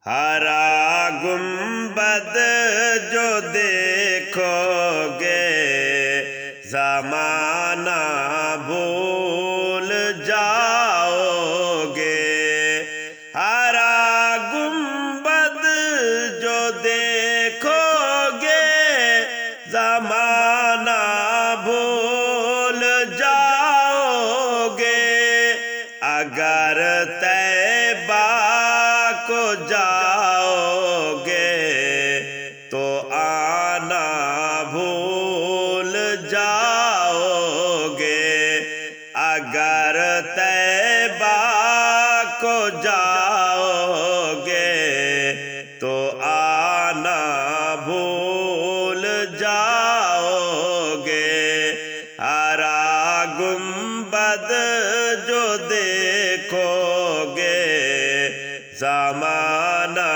ہرا گنبد جو دیکھو گے زمانہ بھول جاؤ گے۔ ہرا گنبد جو دیکھو گے زمانہ بھول جاؤ گے۔ اگر طیبہ کو جاؤ گے تو آنا بھول جاؤ گے۔ اگر طیبہ کو جاؤ گے تو آنا بھول جاؤ گے۔ ہرا گنبد جو دیکھو گے زمانہ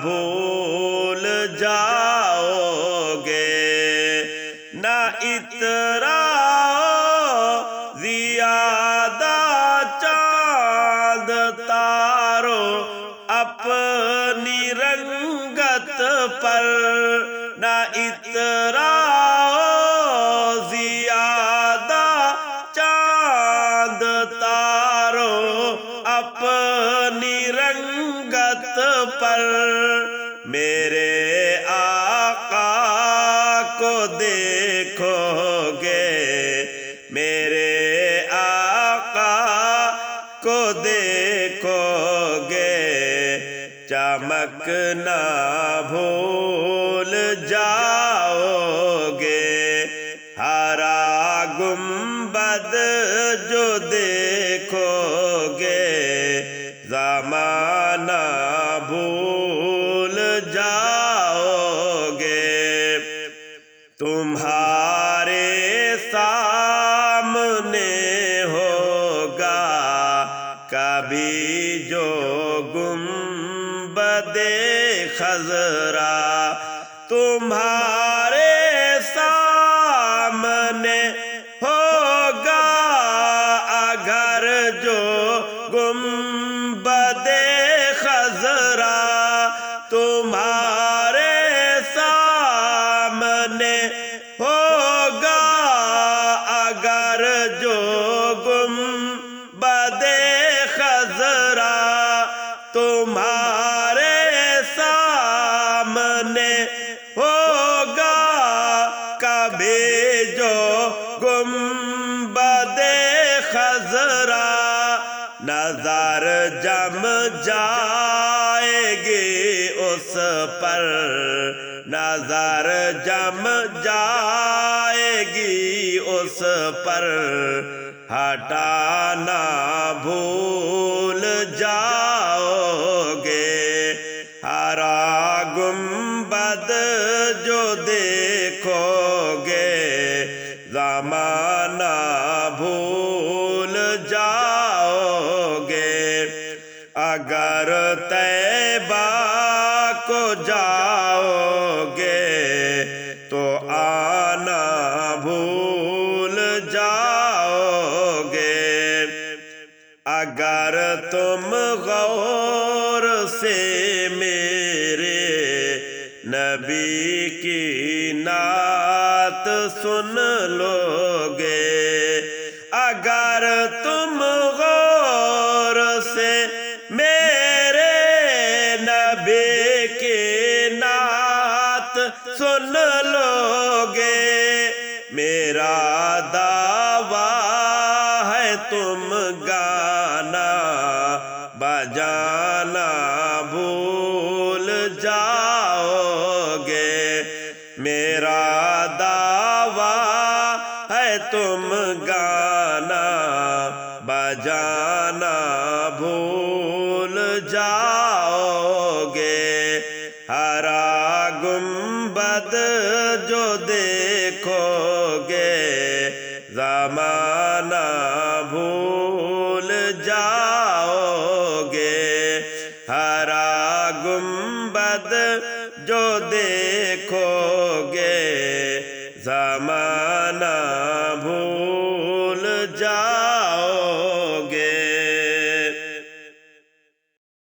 بھول جاؤ گے۔ نہ اتراؤ زیادہ چاند تارو اپنی رنگت پر، نہ اتراؤ زیادہ چاند تارو اپنی رنگت پر۔ میرے آقا کو دیکھو گے، میرے آقا کو دیکھو گے، چمکنا بھول جاؤ گے۔ ہرا گنبد جو دیکھو گے زمانہ بھول جاؤ گے۔ تمہارے سامنے ہوگا کبھی جو گنبد خضرا، تمہارے سامنے ہوگا اگر جو گنبد خضرا، تمہارے سامنے ہوگا اگر جو گنبد خضرا، تمہارے سامنے ہوگا کبھی جو گنبد خضرا۔ نظر جم جائے گی اس پر، نظر جم جائے گی اس پر، ہٹانا بھول جاؤ گے۔ ہرا گنبد جو دیکھو گے زمانہ بھول جاؤ گے۔ اگر طیبہ کو جاؤ گے تو آنا بھول جاؤ گے۔ اگر تم غور سے میرے نبی کی نعت سن لو گے، اگر تم غور سے میرے نبی کی نعت سن لو گے، میرا دعویٰ ہے تم گانا بجانا بھول جاؤ گے۔ میرا دعویٰ ہے تم گانا بجانا بھول جاؤ گے۔ ہرا گنبد جو دیکھو گے زمانہ بھول جاؤ گے۔ ہرا گنبد جو دیکھو